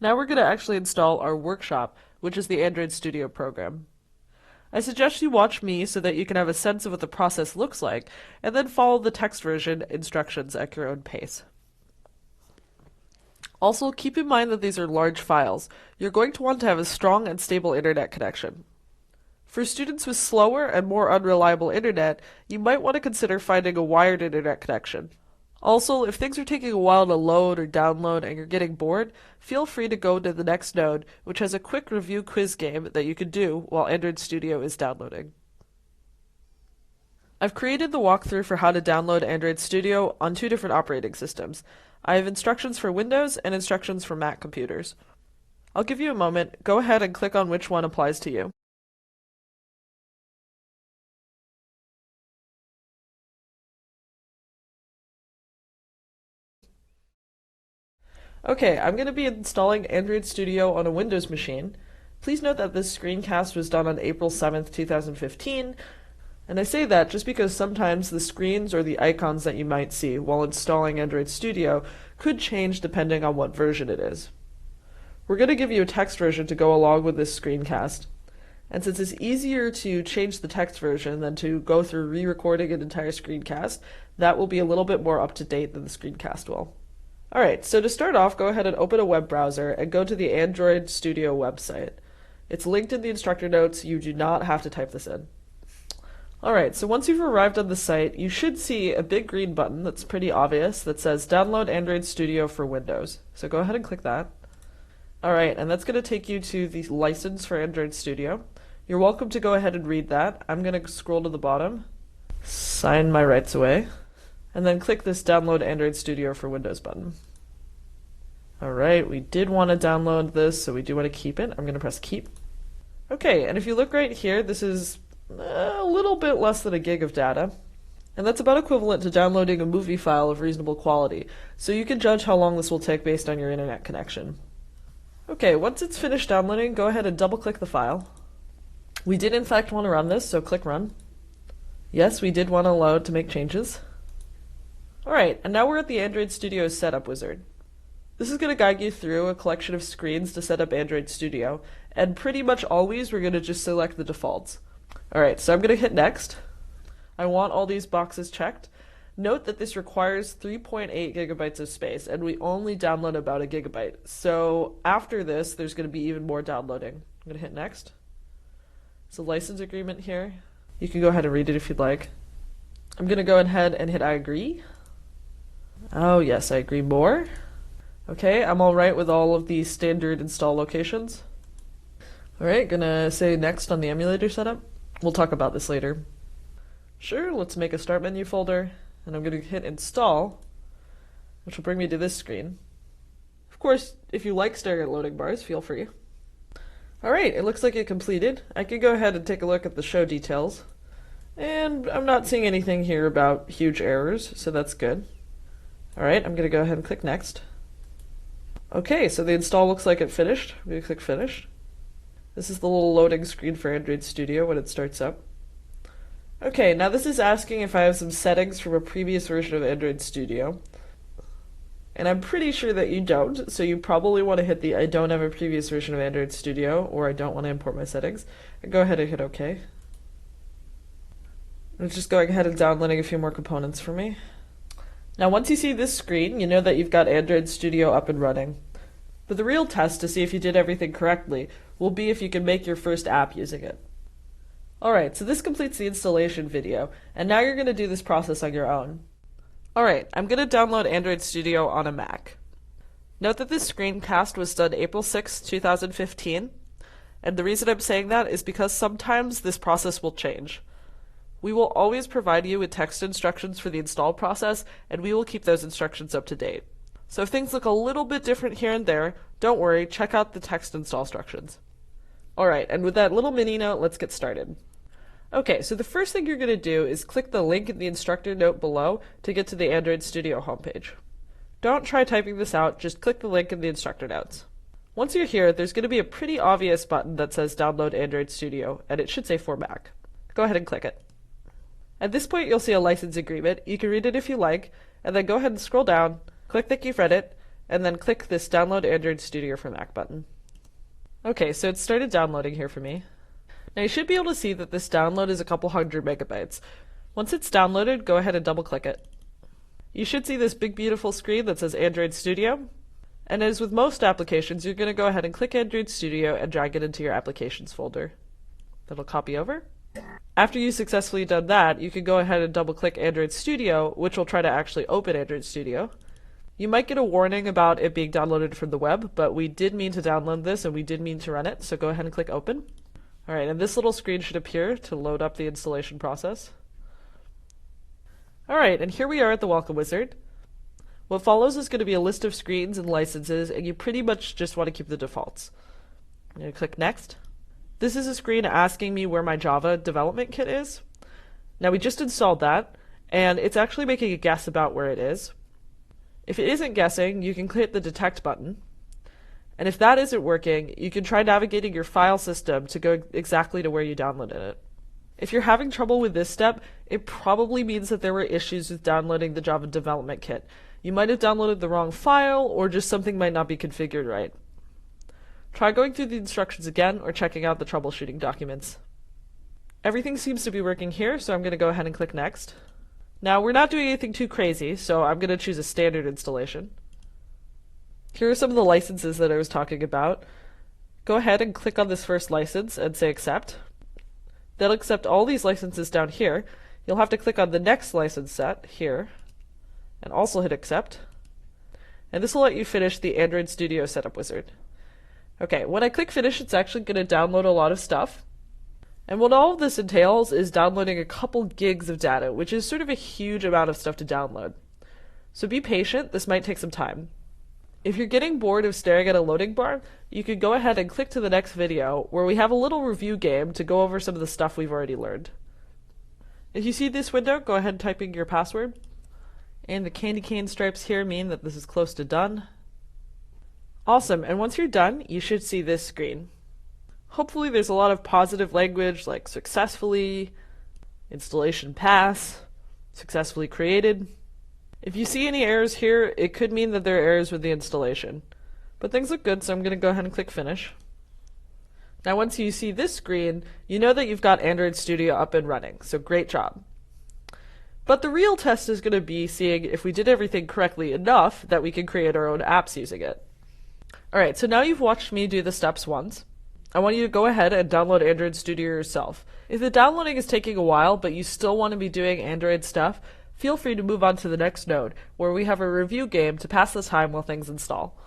Now we're going to actually install our workshop, which is the Android Studio program. I suggest you watch me so that you can have a sense of what the process looks like, and then follow the text version instructions at your own pace. Also, keep in mind that these are large files. You're going to want to have a strong and stable internet connection. For students with slower and more unreliable internet, you might want to consider finding a wired internet connection. Also, if things are taking a while to load or download and you're getting bored, feel free to go to the next node, which has a quick review quiz game that you can do while Android Studio is downloading. I've created the walkthrough for how to download Android Studio on two different operating systems. I have instructions for Windows and instructions for Mac computers. I'll give you a moment. Go ahead and click on which one applies to you. Okay, I'm going to be installing Android Studio on a Windows machine. Please note that this screencast was done on April 7th, 2015, and I say that just because sometimes the screens or the icons that you might see while installing Android Studio could change depending on what version it is. We're going to give you a text version to go along with this screencast, and since it's easier to change the text version than to go through re-recording an entire screencast, that will be a little bit more up to date than the screencast will. Alright, so to start off, go ahead and open a web browser and go to the Android Studio website. It's linked in the instructor notes. You do not have to type this in. Alright, so once you've arrived on the site, you should see a big green button that's pretty obvious that says Download Android Studio for Windows. So go ahead and click that. Alright, and that's going to take you to the license for Android Studio. You're welcome to go ahead and read that. I'm going to scroll to the bottom, sign my rights away, and then click this Download Android Studio for Windows button. Alright, we did want to download this, so we do want to keep it. I'm going to press keep. Okay, and if you look right here, this is a little bit less than a gig of data. And that's about equivalent to downloading a movie file of reasonable quality, so you can judge how long this will take based on your internet connection. Okay, once it's finished downloading, go ahead and double-click the file. We did in fact want to run this, so click Run. Yes, we did want to allow it to make changes. Alright, and now we're at the Android Studio Setup Wizard. This is going to guide you through a collection of screens to set up Android Studio, and pretty much always we're going to just select the defaults. Alright, so I'm going to hit Next. I want all these boxes checked. Note that this requires 3.8 gigabytes of space, and we only download about a gigabyte. So after this, there's going to be even more downloading. I'm going to hit Next. It's a license agreement here. You can go ahead and read it if you'd like. I'm going to go ahead and hit I agree. Oh yes, I agree more. Okay, I'm alright with all of the standard install locations. Alright, gonna say next on the emulator setup. We'll talk about this later. Sure, let's make a start menu folder, and I'm gonna hit install, which will bring me to this screen. Of course, if you like staring at loading bars, feel free. Alright, it looks like it completed. I can go ahead and take a look at the show details. And I'm not seeing anything here about huge errors, so that's good. Alright, I'm going to go ahead and click Next. Okay, so the install looks like it finished. I'm going to click Finish. This is the little loading screen for Android Studio when it starts up. Okay, now this is asking if I have some settings from a previous version of Android Studio. And I'm pretty sure that you don't, so you probably want to hit the I don't have a previous version of Android Studio, or I don't want to import my settings, and go ahead and hit OK. It's just going ahead and downloading a few more components for me. Now once you see this screen, you know that you've got Android Studio up and running. But the real test to see if you did everything correctly will be if you can make your first app using it. Alright, so this completes the installation video, and now you're going to do this process on your own. Alright, I'm going to download Android Studio on a Mac. Note that this screencast was done April 6, 2015, and the reason I'm saying that is because sometimes this process will change. We will always provide you with text instructions for the install process, and we will keep those instructions up to date. So if things look a little bit different here and there, don't worry, check out the text install instructions. Alright, and with that little mini note, let's get started. Okay, so the first thing you're going to do is click the link in the instructor note below to get to the Android Studio homepage. Don't try typing this out, just click the link in the instructor notes. Once you're here, there's going to be a pretty obvious button that says Download Android Studio, and it should say for Mac. Go ahead and click it. At this point, you'll see a license agreement. You can read it if you like, and then go ahead and scroll down, click that you've read it, and then click this Download Android Studio for Mac button. Okay, so it started downloading here for me. Now you should be able to see that this download is a couple hundred megabytes. Once it's downloaded, go ahead and double click it. You should see this big beautiful screen that says Android Studio. And as with most applications, you're going to go ahead and click Android Studio and drag it into your Applications folder. That'll copy over. After you've successfully done that, you can go ahead and double click Android Studio, which will try to actually open Android Studio. You might get a warning about it being downloaded from the web, but we did mean to download this and we did mean to run it, so go ahead and click Open. Alright, and this little screen should appear to load up the installation process. Alright, and here we are at the Welcome Wizard. What follows is going to be a list of screens and licenses, and you pretty much just want to keep the defaults. I'm going to click Next. This is a screen asking me where my Java development kit is. Now we just installed that, and it's actually making a guess about where it is. If it isn't guessing, you can click the Detect button. And if that isn't working, you can try navigating your file system to go exactly to where you downloaded it. If you're having trouble with this step, it probably means that there were issues with downloading the Java development kit. You might have downloaded the wrong file, or just something might not be configured right. Try going through the instructions again, or checking out the troubleshooting documents. Everything seems to be working here, so I'm going to go ahead and click Next. Now, we're not doing anything too crazy, so I'm going to choose a standard installation. Here are some of the licenses that I was talking about. Go ahead and click on this first license and say Accept. That'll accept all these licenses down here. You'll have to click on the next license set here, and also hit Accept. And this will let you finish the Android Studio Setup Wizard. Okay, when I click Finish, it's actually going to download a lot of stuff. And what all of this entails is downloading a couple gigs of data, which is sort of a huge amount of stuff to download. So be patient, this might take some time. If you're getting bored of staring at a loading bar, you could go ahead and click to the next video, where we have a little review game to go over some of the stuff we've already learned. If you see this window, go ahead and type in your password. And the candy cane stripes here mean that this is close to done. Awesome, and once you're done, you should see this screen. Hopefully there's a lot of positive language like successfully, installation pass, successfully created. If you see any errors here, it could mean that there are errors with the installation. But things look good, so I'm going to go ahead and click Finish. Now once you see this screen, you know that you've got Android Studio up and running, so great job. But the real test is going to be seeing if we did everything correctly enough that we can create our own apps using it. Alright, so now you've watched me do the steps once. I want you to go ahead and download Android Studio yourself. If the downloading is taking a while, but you still want to be doing Android stuff, feel free to move on to the next node, where we have a review game to pass the time while things install.